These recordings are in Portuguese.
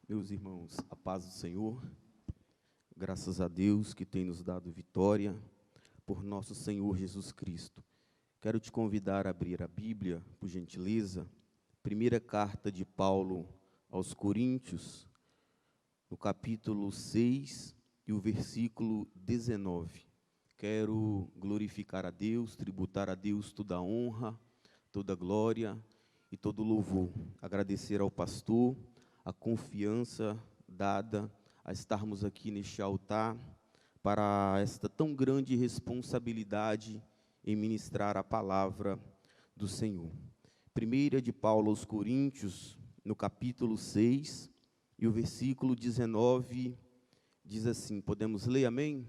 Meus irmãos, a paz do Senhor, graças a Deus que tem nos dado vitória por nosso Senhor Jesus Cristo. Quero te convidar a abrir a Bíblia, por gentileza, primeira carta de Paulo aos Coríntios, no capítulo 6 e o versículo 19. Quero glorificar a Deus, tributar a Deus toda a honra, toda a glória e todo o louvor. Agradecer ao pastor a confiança dada a estarmos aqui neste altar para esta tão grande responsabilidade em ministrar a palavra do Senhor. Primeira de Paulo aos Coríntios, no capítulo 6, e o versículo 19, diz assim, podemos ler, amém?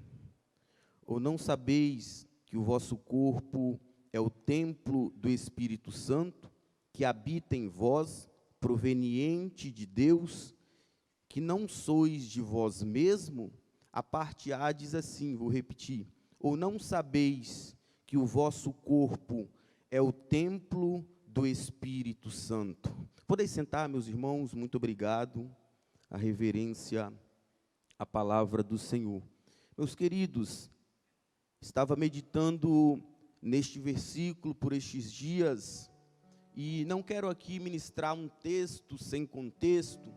Ou não sabeis que o vosso corpo é o templo do Espírito Santo, que habita em vós, proveniente de Deus, que não sois de vós mesmo? A parte A diz assim, vou repetir, ou não sabeis que o vosso corpo é o templo do Espírito Santo? Podeis sentar, meus irmãos, muito obrigado, a reverência à palavra do Senhor. Meus queridos, estava meditando neste versículo por estes dias, e não quero aqui ministrar um texto sem contexto,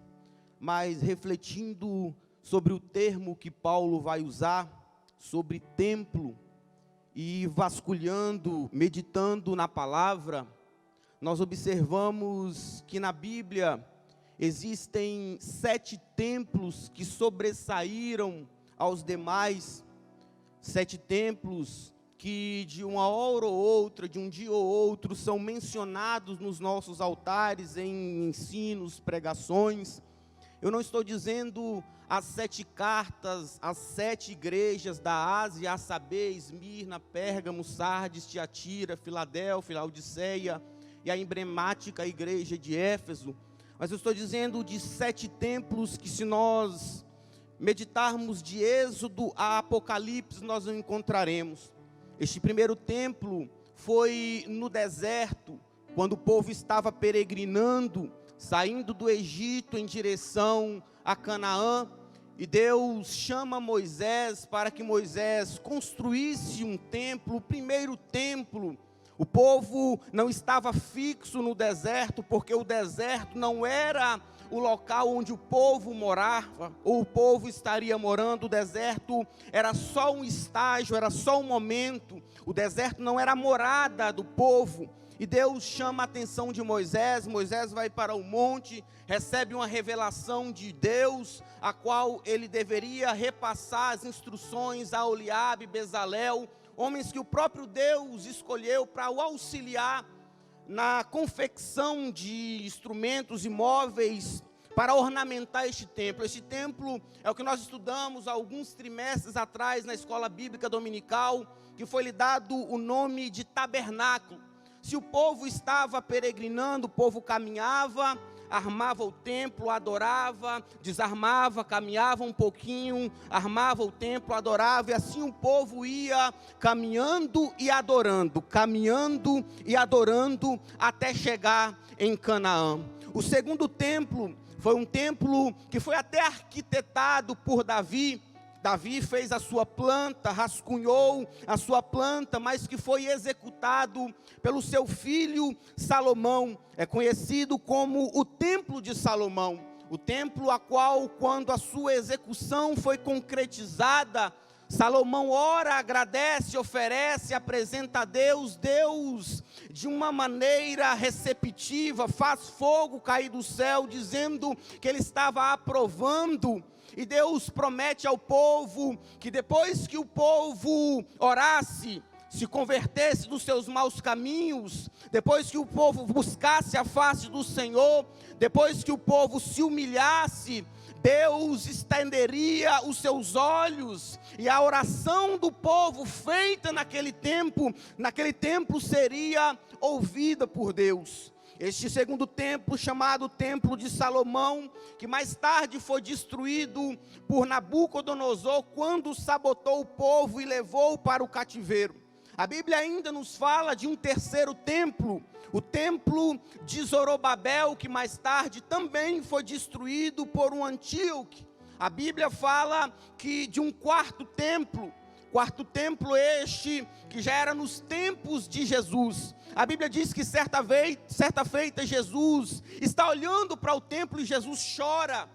mas refletindo sobre o termo que Paulo vai usar, sobre templo, e vasculhando, meditando na palavra, nós observamos que na Bíblia existem 7 templos que sobressaíram aos demais, 7 templos que de uma hora ou outra, de um dia ou outro, são mencionados nos nossos altares, em ensinos, pregações. Eu não estou dizendo as 7 cartas, as 7 igrejas da Ásia, a saber, Esmirna, Pérgamo, Sardes, Tiatira, Filadélfia, Laodiceia e a emblemática igreja de Éfeso, mas eu estou dizendo de 7 templos que, se nós meditarmos de Êxodo a Apocalipse, nós não encontraremos. Este primeiro templo foi no deserto, quando o povo estava peregrinando, saindo do Egito em direção a Canaã, e Deus chama Moisés para que Moisés construísse um templo, o primeiro templo. O povo não estava fixo no deserto, porque o deserto não era o local onde o povo morava, ou o povo estaria morando. O deserto era só um estágio, era só um momento. O deserto não era a morada do povo. E Deus chama a atenção de Moisés. Moisés vai para o monte, recebe uma revelação de Deus, a qual ele deveria repassar as instruções a Oliabe, Bezalel, homens que o próprio Deus escolheu para o auxiliar na confecção de instrumentos e móveis para ornamentar este templo. Este templo é o que nós estudamos há alguns trimestres atrás na escola bíblica dominical, que foi lhe dado o nome de tabernáculo. Se o povo estava peregrinando, o povo caminhava, armava o templo, adorava, desarmava, caminhava um pouquinho, armava o templo, adorava, e assim o povo ia caminhando e adorando, até chegar em Canaã. O segundo templo foi um templo que foi até arquitetado por Davi. Davi fez a sua planta, rascunhou a sua planta, mas que foi executado pelo seu filho Salomão. É conhecido como o Templo de Salomão. O templo a qual, quando a sua execução foi concretizada, Salomão ora, agradece, oferece, apresenta a Deus. Deus, de uma maneira receptiva, faz fogo cair do céu, dizendo que ele estava aprovando. E Deus promete ao povo que depois que o povo orasse, se convertesse dos seus maus caminhos, depois que o povo buscasse a face do Senhor, depois que o povo se humilhasse, Deus estenderia os seus olhos, e a oração do povo feita naquele tempo seria ouvida por Deus. Este segundo templo, chamado Templo de Salomão, que mais tarde foi destruído por Nabucodonosor, quando sabotou o povo e levou para o cativeiro. A Bíblia ainda nos fala de um terceiro templo, o templo de Zorobabel, que mais tarde também foi destruído por um Antíoco. A Bíblia fala que de um quarto templo este que já era nos tempos de Jesus. A Bíblia diz que certa feita Jesus está olhando para o templo e Jesus chora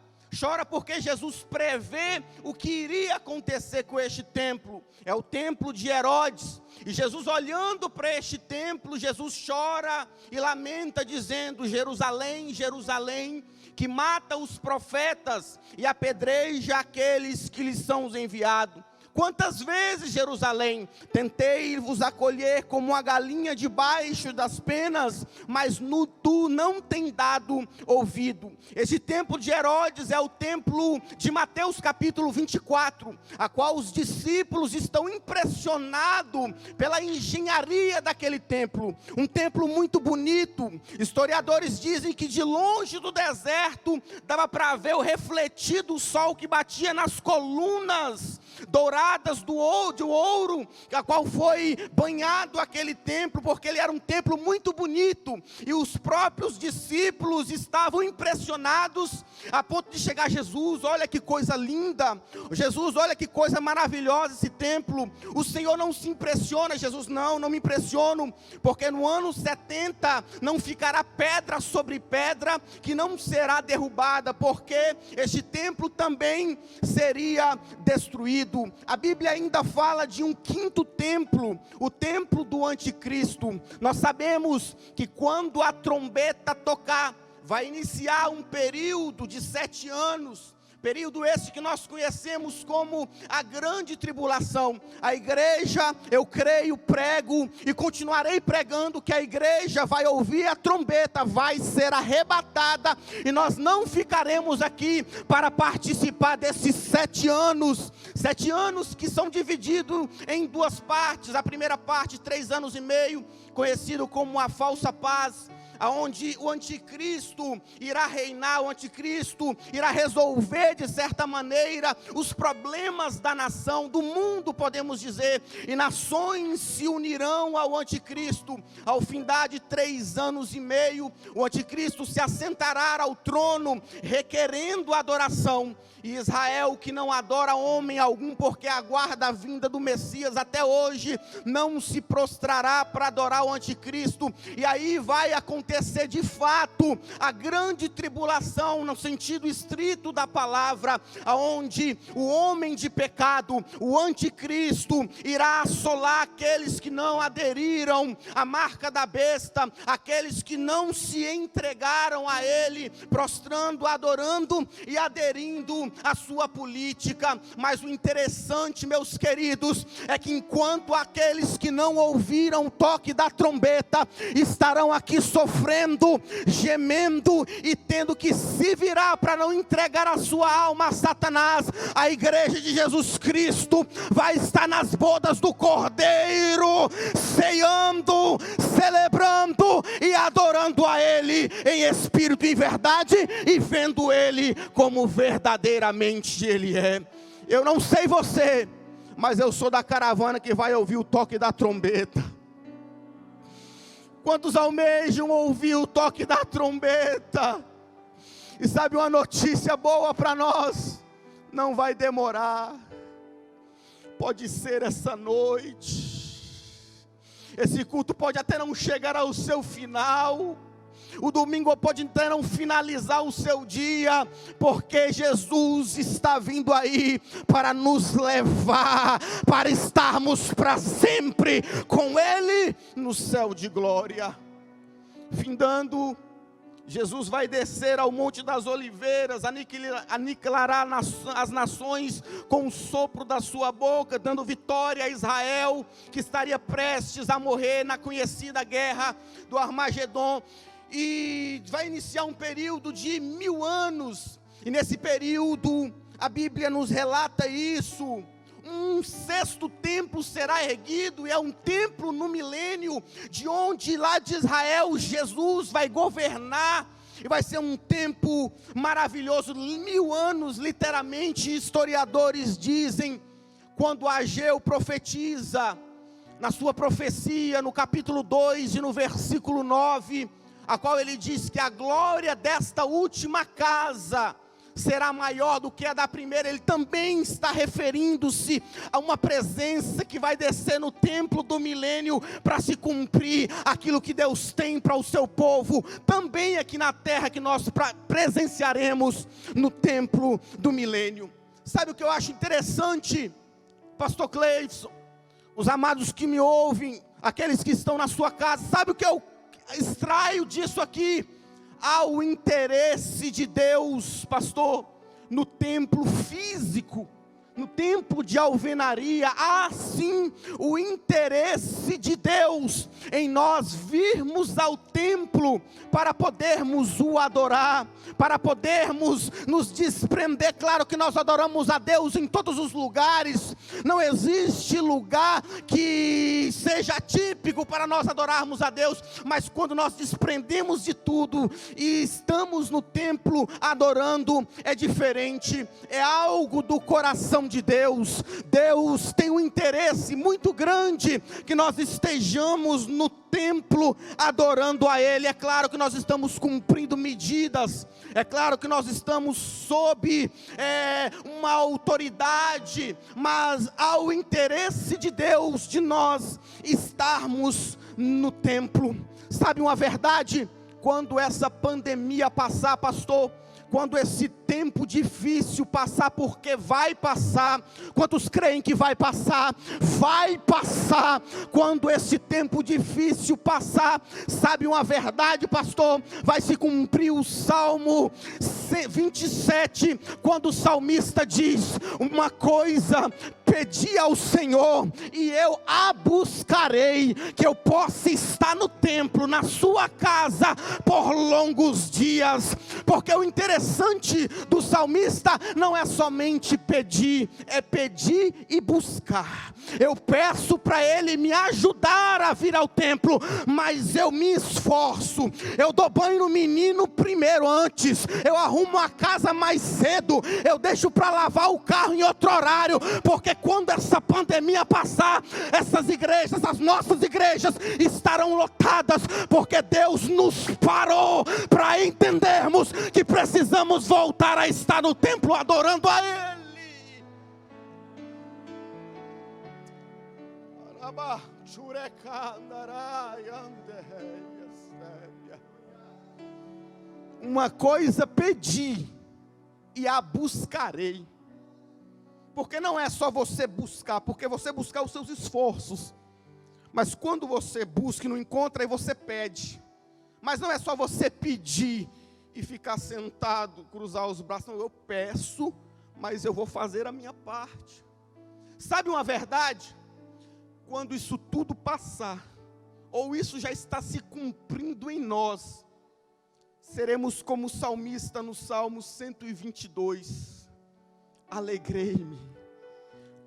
porque Jesus prevê o que iria acontecer com este templo. É o templo de Herodes. E Jesus olhando para este templo, Jesus chora e lamenta dizendo: Jerusalém, Jerusalém, que mata os profetas e apedreja aqueles que lhes são enviados. Quantas vezes, Jerusalém, tentei vos acolher como uma galinha debaixo das penas, mas tu não tem dado ouvido. Esse templo de Herodes é o templo de Mateus capítulo 24, a qual os discípulos estão impressionados pela engenharia daquele templo. Um templo muito bonito. Historiadores dizem que de longe do deserto dava para ver o refletido do sol que batia nas colunas douradas do ouro, a qual foi banhado aquele templo, porque ele era um templo muito bonito, e os próprios discípulos estavam impressionados, a ponto de chegar a Jesus: olha que coisa linda, Jesus, olha que coisa maravilhosa esse templo. O Senhor não se impressiona? Jesus: não me impressiono, porque no ano 70 não ficará pedra sobre pedra que não será derrubada, porque este templo também seria destruído. A Bíblia ainda fala de um quinto templo, o templo do anticristo. Nós sabemos que quando a trombeta tocar, vai iniciar um período de 7 anos, período esse que nós conhecemos como a grande tribulação. A igreja, eu creio, prego e continuarei pregando que a igreja vai ouvir a trombeta, vai ser arrebatada, e nós não ficaremos aqui para participar desses 7 anos, 7 anos que são divididos em 2 partes. A primeira parte, 3 anos e meio, conhecido como a falsa paz, aonde o anticristo irá reinar, o anticristo irá resolver de certa maneira os problemas da nação, do mundo, podemos dizer, e nações se unirão ao anticristo. Ao findar de 3 anos e meio, o anticristo se assentará ao trono, requerendo adoração. E Israel, que não adora homem algum, porque aguarda a vinda do Messias até hoje, não se prostrará para adorar o anticristo. E aí vai acontecer de fato a grande tribulação, no sentido estrito da palavra, aonde o homem de pecado, o anticristo, irá assolar aqueles que não aderiram à marca da besta, aqueles que não se entregaram a ele, prostrando, adorando e aderindo a sua política. Mas o interessante, meus queridos, é que enquanto aqueles que não ouviram o toque da trombeta estarão aqui sofrendo, gemendo e tendo que se virar para não entregar a sua alma a Satanás, a igreja de Jesus Cristo vai estar nas bodas do Cordeiro, ceando, celebrando e adorando a Ele em espírito e verdade, e vendo Ele como verdadeiramente Ele é. Eu não sei você, mas eu sou da caravana que vai ouvir o toque da trombeta. Quantos almejam ouvir o toque da trombeta? E sabe uma notícia boa para nós? Não vai demorar. Pode ser essa noite. Esse culto pode até não chegar ao seu final. O domingo pode até não finalizar o seu dia, porque Jesus está vindo aí para nos levar, para estarmos para sempre com Ele no céu de glória. Findando, Jesus vai descer ao Monte das Oliveiras, aniquilará as nações com o sopro da sua boca, dando vitória a Israel, que estaria prestes a morrer na conhecida guerra do Armagedon. E vai iniciar um período de 1000 anos, e nesse período, a Bíblia nos relata isso, um 6º templo será erguido, e é um templo no milênio, de onde lá de Israel, Jesus vai governar, e vai ser um tempo maravilhoso, 1000 anos, literalmente. Historiadores dizem, quando Ageu profetiza na sua profecia, no capítulo 2 e no versículo 9, a qual ele diz que a glória desta última casa será maior do que a da primeira. Ele também está referindo-se a uma presença que vai descer no templo do milênio para se cumprir aquilo que Deus tem para o seu povo, também aqui na terra, que nós presenciaremos no templo do milênio. Sabe o que eu acho interessante, pastor Cleison, os amados que me ouvem, aqueles que estão na sua casa, sabe o que eu extraio disso aqui? Há o interesse de Deus, pastor, no templo físico, no templo de alvenaria. Há sim o interesse de Deus em nós virmos ao templo para podermos o adorar, para podermos nos desprender. Claro que nós adoramos a Deus em todos os lugares, não existe lugar que seja típico para nós adorarmos a Deus, mas quando nós desprendemos de tudo e estamos no templo adorando, é diferente, é algo do coração de Deus. Deus tem um interesse muito grande que nós estejamos no templo adorando a Ele. É claro que nós estamos cumprindo medidas, é claro que nós estamos sob uma autoridade, mas há o interesse de Deus de nós estarmos no templo. Sabe uma verdade? Quando essa pandemia passar, pastor, quando esse tempo difícil passar, porque vai passar, quantos creem que vai passar? Vai passar. Quando esse tempo difícil passar, sabe uma verdade, pastor? Vai se cumprir o Salmo 27, quando o salmista diz: uma coisa pedi ao Senhor, e eu a buscarei, que eu possa estar no templo, na sua casa, por longos dias. Porque o interessante do salmista não é somente pedir, é pedir e buscar. Eu peço para Ele me ajudar a vir ao templo, mas eu me esforço, eu dou banho no menino primeiro antes, eu arrumo a casa mais cedo, eu deixo para lavar o carro em outro horário, porque quando essa pandemia passar, essas igrejas, as nossas igrejas estarão lotadas, porque Deus nos parou para entendermos que precisamos voltar a estar no templo adorando a Ele. Uma coisa pedi e a buscarei. Porque não é só você buscar, porque você buscar os seus esforços, mas quando você busca e não encontra, aí você pede. Mas não é só você pedir e ficar sentado, cruzar os braços. Não, eu peço, mas eu vou fazer a minha parte. Sabe uma verdade? Quando isso tudo passar, ou isso já está se cumprindo em nós, seremos como o salmista no Salmo 122. Alegrei-me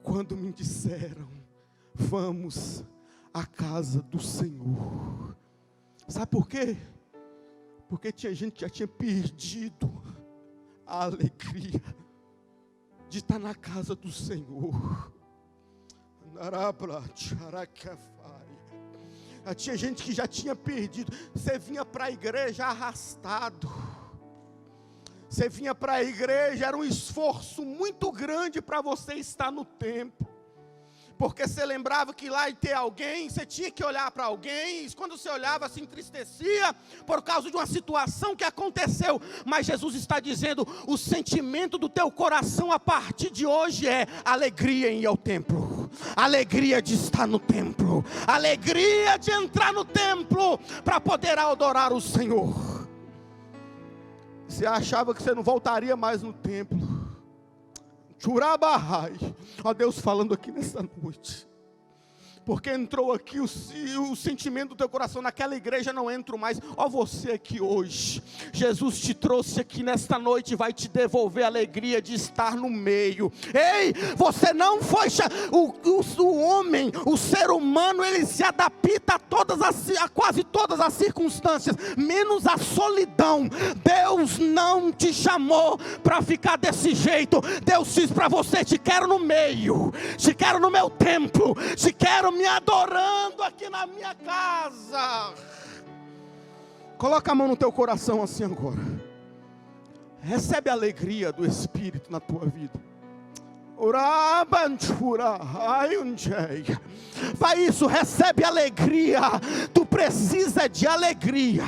quando me disseram: vamos à casa do Senhor. Sabe por quê? Porque tinha gente que já tinha perdido a alegria de estar na casa do Senhor. Tinha gente que já tinha perdido. Você vinha para a igreja arrastado. Você vinha para a igreja, era um esforço muito grande para você estar no templo. Porque você lembrava que lá ia ter alguém, você tinha que olhar para alguém, e quando você olhava se entristecia por causa de uma situação que aconteceu. Mas Jesus está dizendo: o sentimento do teu coração a partir de hoje é alegria em ir ao templo, alegria de estar no templo, alegria de entrar no templo para poder adorar o Senhor. Você achava que você não voltaria mais no templo. Churabahai. Ó Deus falando aqui nessa noite. Porque entrou aqui o sentimento do teu coração. Naquela igreja não entro mais. Ó você aqui hoje. Jesus te trouxe aqui nesta noite e vai te devolver a alegria de estar no meio. Ei, você não foi... O homem, o ser humano, ele se adapta a quase todas as circunstâncias, menos a solidão. Deus não te chamou para ficar desse jeito. Deus diz para você: te quero no meio, te quero no meu templo, te quero me adorando aqui na minha casa. Coloca a mão no teu coração assim agora. Recebe a alegria do Espírito na tua vida. Vai isso, recebe alegria. Tu precisa de alegria.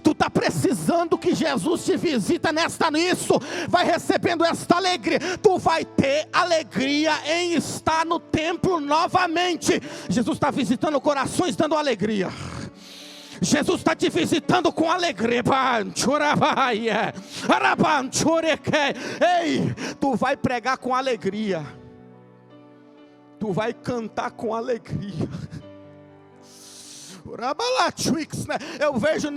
Tu está precisando que Jesus te visita nisso. Vai recebendo esta alegria. Tu vai ter alegria em estar no templo novamente. Jesus está visitando corações, dando alegria. Jesus está te visitando com alegria. Ei, tu vai pregar com alegria. Tu vai cantar com alegria. Eu vejo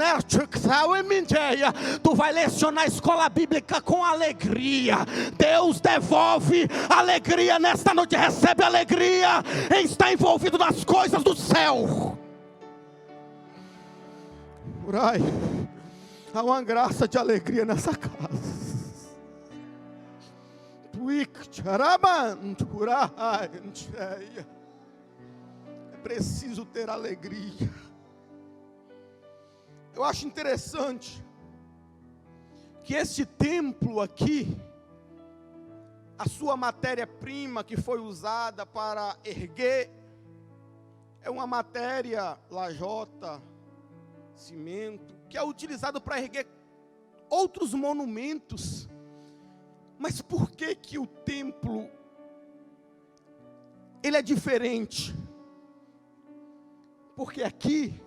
tu vai lecionar a escola bíblica com alegria. Deus devolve alegria nesta noite. Recebe alegria em estar envolvido nas coisas do céu. Há uma graça de alegria nessa casa. É preciso ter alegria. Eu acho interessante que este templo aqui, a sua matéria-prima que foi usada para erguer, é uma matéria lajota, cimento, que é utilizado para erguer outros monumentos. Mas por que o templo ele é diferente? Porque aqui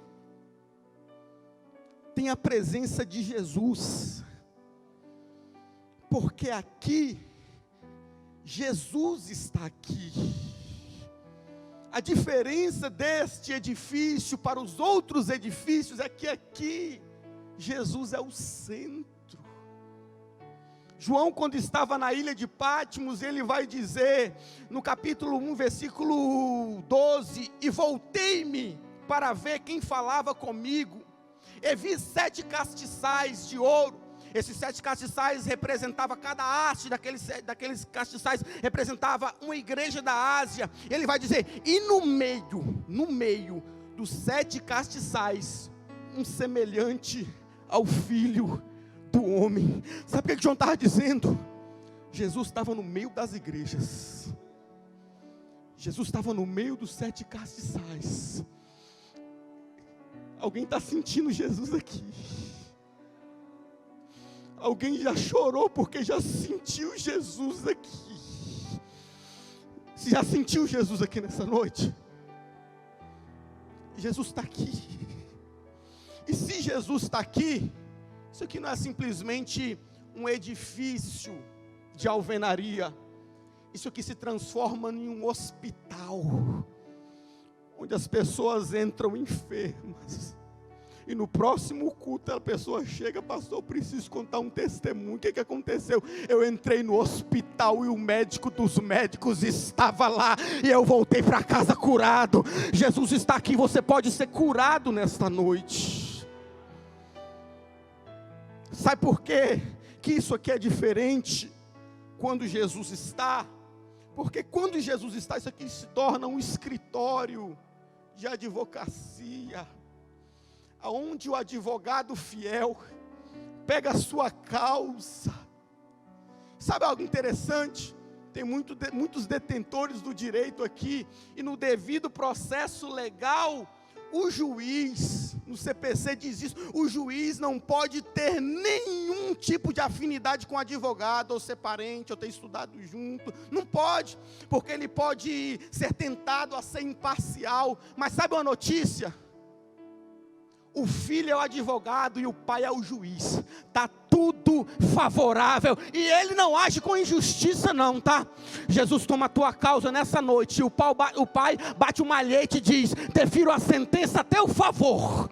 tem a presença de Jesus. Porque aqui Jesus está aqui. A diferença deste edifício para os outros edifícios é que aqui Jesus é o centro. João, quando estava na ilha de Patmos, ele vai dizer no capítulo 1, versículo 12: e voltei-me para ver quem falava comigo, e vi 7 castiçais de ouro. Esses 7 castiçais representavam, cada haste daqueles castiçais representava uma igreja da Ásia. Ele vai dizer, e no meio dos 7 castiçais, um semelhante ao Filho do Homem. Sabe o que João estava dizendo? Jesus estava no meio das igrejas. Jesus estava no meio dos 7 castiçais. Alguém está sentindo Jesus aqui? Alguém já chorou porque já sentiu Jesus aqui? Você já sentiu Jesus aqui nessa noite? Jesus está aqui. E se Jesus está aqui, isso aqui não é simplesmente um edifício de alvenaria. Isso aqui se transforma em um hospital, onde as pessoas entram enfermas. E no próximo culto a pessoa chega, pastor, eu preciso contar um testemunho. O que aconteceu? Eu entrei no hospital e o médico dos médicos estava lá, e eu voltei para casa curado. Jesus está aqui, você pode ser curado nesta noite. Sabe por quê que isso aqui é diferente quando Jesus está? Porque quando Jesus está, isso aqui se torna um escritório de advocacia, aonde o advogado fiel pega a sua causa. Sabe algo interessante? Tem muitos detentores do direito aqui, e no devido processo legal, o juiz, no CPC diz isso, o juiz não pode ter nenhum tipo de afinidade com o advogado, ou ser parente, ou ter estudado junto, não pode, porque ele pode ser tentado a ser imparcial. Mas sabe uma notícia? O filho é o advogado e o pai é o juiz. Está tudo favorável. E ele não age com injustiça não, tá? Jesus toma a tua causa nessa noite. E o pai bate um malhete e diz, defiro a sentença até o favor.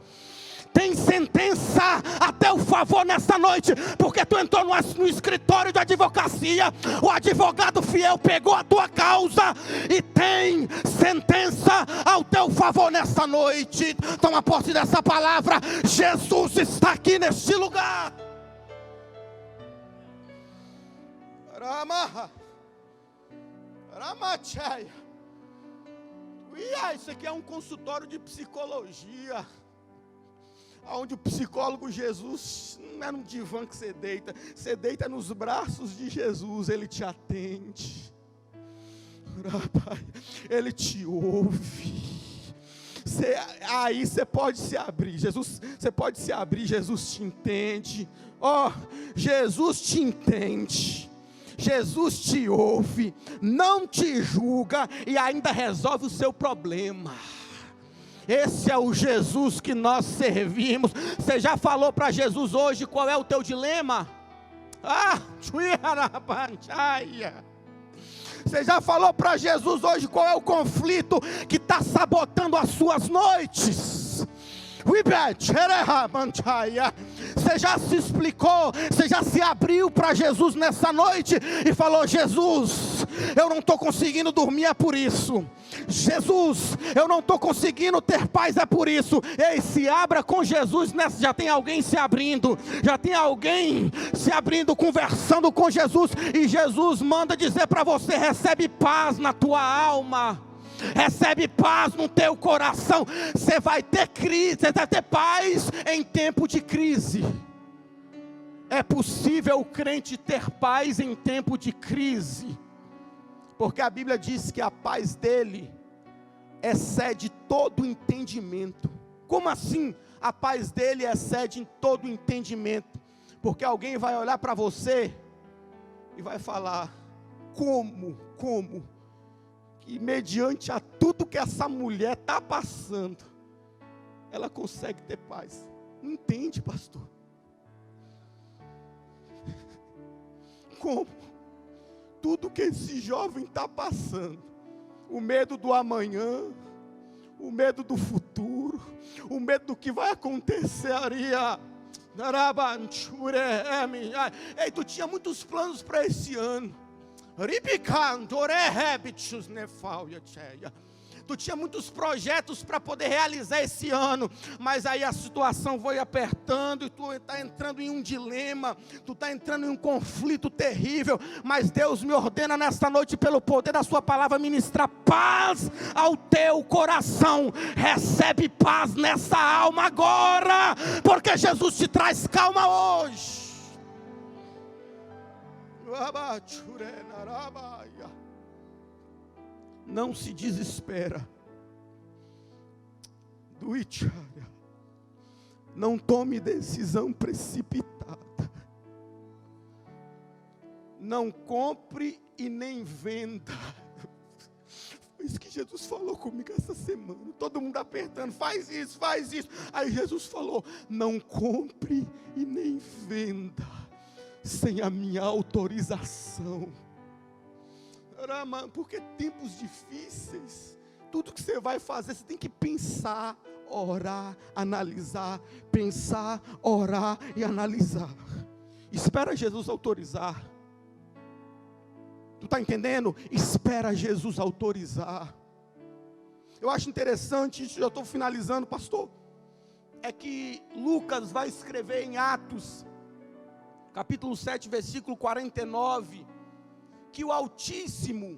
Tem sentença até o favor nessa noite, porque tu entrou no escritório de advocacia, o advogado fiel pegou a tua causa e tem sentença ao teu favor nessa noite. Toma posse dessa palavra. Jesus está aqui neste lugar. Ramachaya. Isso aqui é um consultório de psicologia, onde o psicólogo Jesus não é num divã que você deita nos braços de Jesus, Ele te atende, Ele te ouve. Aí você pode se abrir, você pode se abrir, Jesus te entende. Jesus te entende, Jesus te ouve, não te julga e ainda resolve o seu problema. Esse é o Jesus que nós servimos. Você já falou para Jesus hoje qual é o teu dilema? Você já falou para Jesus hoje qual é o conflito que está sabotando as suas noites? Você já se explicou, você já se abriu para Jesus nessa noite e falou: Jesus, eu não estou conseguindo dormir, é por isso. Jesus, eu não estou conseguindo ter paz, é por isso. Ei, se abra com Jesus nessa. Já tem alguém se abrindo, conversando com Jesus, e Jesus manda dizer para você: recebe paz na tua alma, recebe paz no teu coração. Você vai ter crise, você vai ter paz em tempo de crise. É possível o crente ter paz em tempo de crise, porque a Bíblia diz que a paz dele excede todo entendimento. Como assim a paz dele excede em todo entendimento? Porque alguém vai olhar para você e vai falar: como que mediante a tudo que essa mulher está passando, ela consegue ter paz? Não entende, pastor? Como? Tudo que esse jovem está passando, o medo do amanhã, o medo do futuro, o medo do que vai acontecer. Ei, tu tinha muitos planos para esse ano. Tu tinha muitos projetos para poder realizar esse ano, mas aí a situação foi apertando e tu está entrando em um dilema, tu está entrando em um conflito terrível. Mas Deus me ordena nesta noite, pelo poder da sua palavra, ministrar paz ao teu coração. Recebe paz nessa alma agora, porque Jesus te traz calma hoje. Não se desespera. Não tome decisão precipitada. Não compre e nem venda. Foi isso que Jesus falou comigo essa semana. Todo mundo apertando: faz isso, faz isso. Aí Jesus falou: não compre e nem venda sem a minha autorização. Porque tempos difíceis, tudo que você vai fazer, você tem que pensar, orar, analisar. Pensar, orar e analisar. Espera Jesus autorizar. Tu está entendendo? Espera Jesus autorizar. Eu acho interessante, já estou finalizando, pastor, é que Lucas vai escrever em Atos, capítulo 7, versículo 49, que o Altíssimo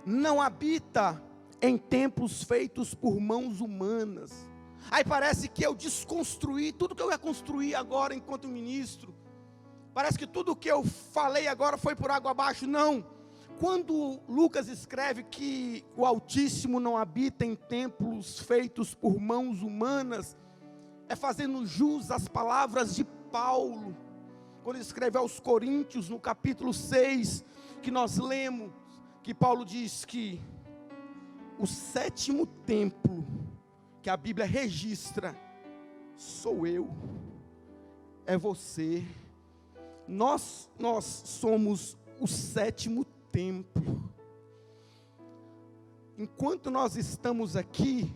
não habita em templos feitos por mãos humanas. Aí parece que eu desconstruí tudo que eu ia construir agora enquanto ministro. Parece que tudo que eu falei agora foi por água abaixo. Não. Quando Lucas escreve que o Altíssimo não habita em templos feitos por mãos humanas, é fazendo jus às palavras de Paulo, quando ele escreve aos Coríntios, no capítulo 6, que nós lemos, que Paulo diz que o sétimo templo que a Bíblia registra sou eu, é você. Nós somos o sétimo templo. Enquanto nós estamos aqui,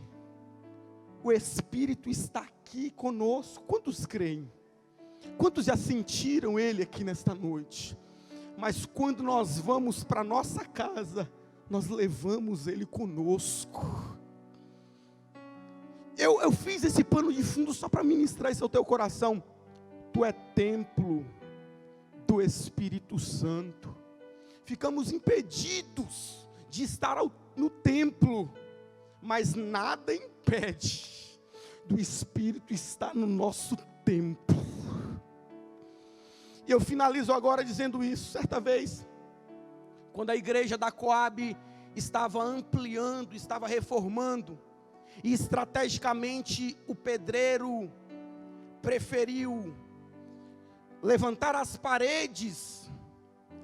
o Espírito está aqui conosco. Quantos creem? Quantos já sentiram Ele aqui nesta noite? Mas quando nós vamos para nossa casa, nós levamos Ele conosco. Eu fiz esse pano de fundo só para ministrar isso ao teu coração. Tu é templo do Espírito Santo. Ficamos impedidos de estar no templo, mas nada impede do Espírito estar no nosso tempo. E eu finalizo agora dizendo isso. Certa vez, quando a igreja da Coab estava ampliando, estava reformando, e estrategicamente o pedreiro preferiu levantar as paredes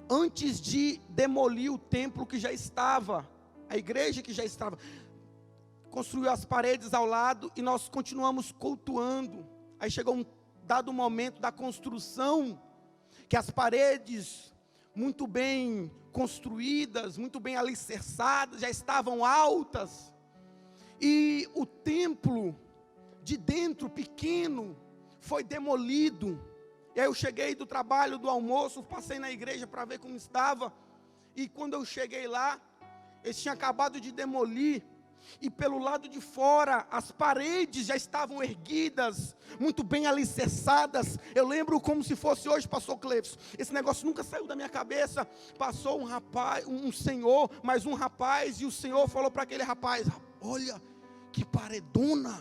antes de demolir o templo que já estava, a igreja que já estava, construiu as paredes ao lado e nós continuamos cultuando. Aí chegou um dado momento da construção, que as paredes muito bem construídas, muito bem alicerçadas, já estavam altas, e o templo de dentro, pequeno, foi demolido. E aí eu cheguei do trabalho, do almoço, passei na igreja para ver como estava, e quando eu cheguei lá, eles tinham acabado de demolir, e pelo lado de fora, as paredes já estavam erguidas, muito bem alicerçadas. Eu lembro como se fosse hoje, pastor Cleves, esse negócio nunca saiu da minha cabeça. Passou um rapaz, um senhor, mais um rapaz, e o senhor falou para aquele rapaz: olha, que paredona,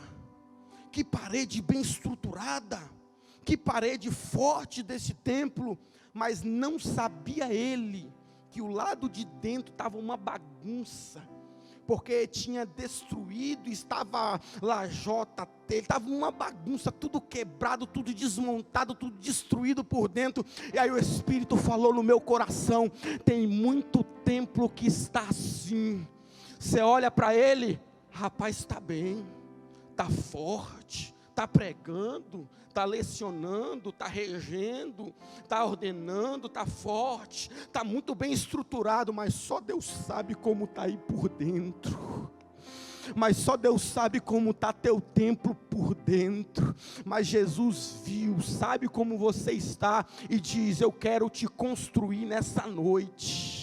que parede bem estruturada, que parede forte desse templo. Mas não sabia ele que o lado de dentro estava uma bagunça, porque tinha destruído, estava lajota, estava uma bagunça, tudo quebrado, tudo desmontado, tudo destruído por dentro. E aí o Espírito falou no meu coração: tem muito templo que está assim. Você olha para ele, rapaz, está bem, está forte, está pregando, está lecionando, está regendo, está ordenando, está forte, está muito bem estruturado, mas só Deus sabe como está aí por dentro. Mas só Deus sabe como está teu templo por dentro. Mas Jesus viu, sabe como você está, e diz: eu quero te construir nessa noite.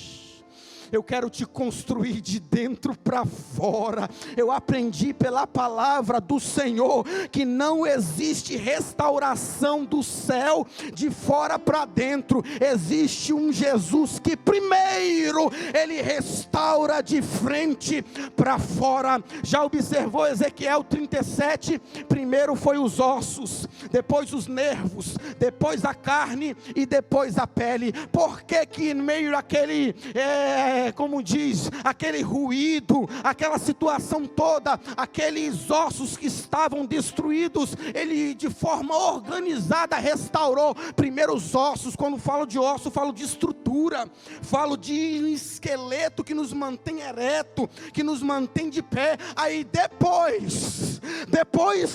Eu quero te construir de dentro para fora. Eu aprendi pela palavra do Senhor que não existe restauração do céu de fora para dentro. Existe um Jesus que primeiro ele restaura de frente para fora. Já observou Ezequiel 37? Primeiro foi os ossos, depois os nervos, depois a carne e depois a pele. Por que que em meio àquele como diz, aquele ruído, aquela situação toda, aqueles ossos que estavam destruídos, ele de forma organizada restaurou primeiro os ossos? Quando falo de osso, falo de estrutura, falo de esqueleto que nos mantém ereto, que nos mantém de pé. Aí depois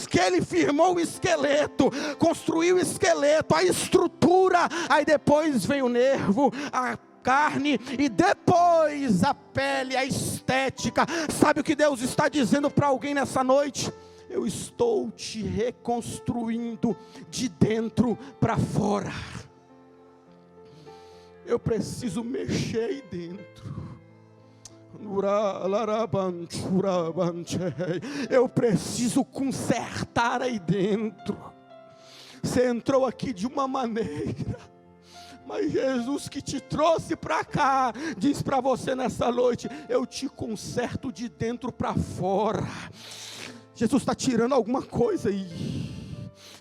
que ele firmou o esqueleto, construiu o esqueleto, a estrutura, aí depois vem o nervo, a carne e depois a pele, a estética. Sabe o que Deus está dizendo para alguém nessa noite? Eu estou te reconstruindo de dentro para fora. Eu preciso mexer aí dentro. Eu preciso consertar aí dentro. Você entrou aqui de uma maneira, mas Jesus que te trouxe para cá, diz para você nessa noite: eu te conserto de dentro para fora. Jesus está tirando alguma coisa aí.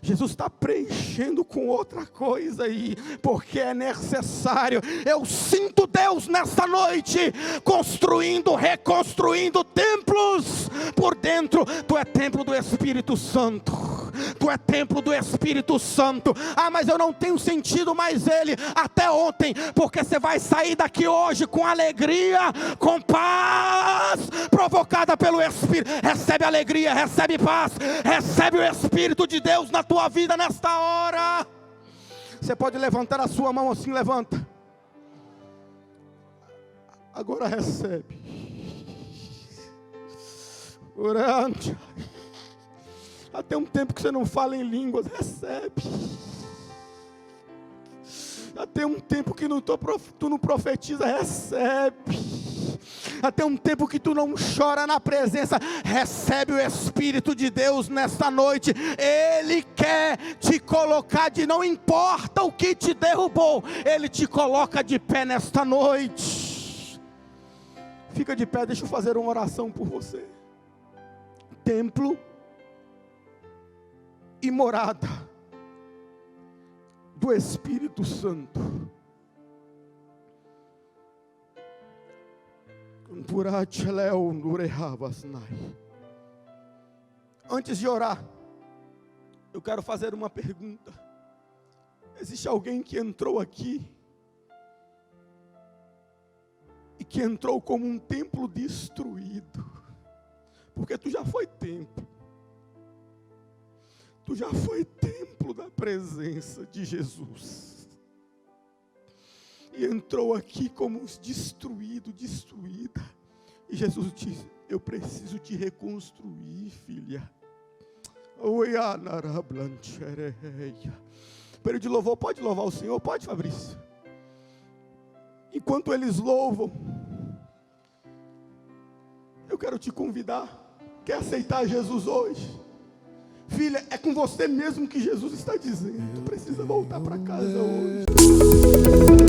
Jesus está preenchendo com outra coisa aí, porque é necessário. Eu sinto Deus nessa noite, construindo, reconstruindo templos por dentro. Tu é templo do Espírito Santo. Tu é templo do Espírito Santo. Ah, mas eu não tenho sentido mais ele até ontem, porque você vai sair daqui hoje com alegria, com paz, provocada pelo Espírito. Recebe alegria, recebe paz, recebe o Espírito de Deus na tua vida nesta hora. Você pode levantar a sua mão assim, levanta. Agora recebe. Orante. Até um tempo que você não fala em línguas, recebe. Até um tempo que tu não profetiza, recebe. Até um tempo que tu não chora na presença, recebe o Espírito de Deus nesta noite. Ele quer te colocar de, não importa o que te derrubou, Ele te coloca de pé nesta noite. Fica de pé, deixa eu fazer uma oração por você. templo e morada do Espírito Santo. Antes de orar, eu quero fazer uma pergunta. Existe alguém que entrou aqui e que entrou como um templo destruído? Porque tu já foi templo. Tu já foi templo da presença de Jesus. E entrou aqui como destruído, destruída. E Jesus disse: eu preciso te reconstruir, filha. Período de louvor, pode louvar o Senhor? Pode, Fabrício? Enquanto eles louvam, eu quero te convidar. Quer aceitar Jesus hoje? Filha, é com você mesmo que Jesus está dizendo. Tu precisa voltar para casa hoje.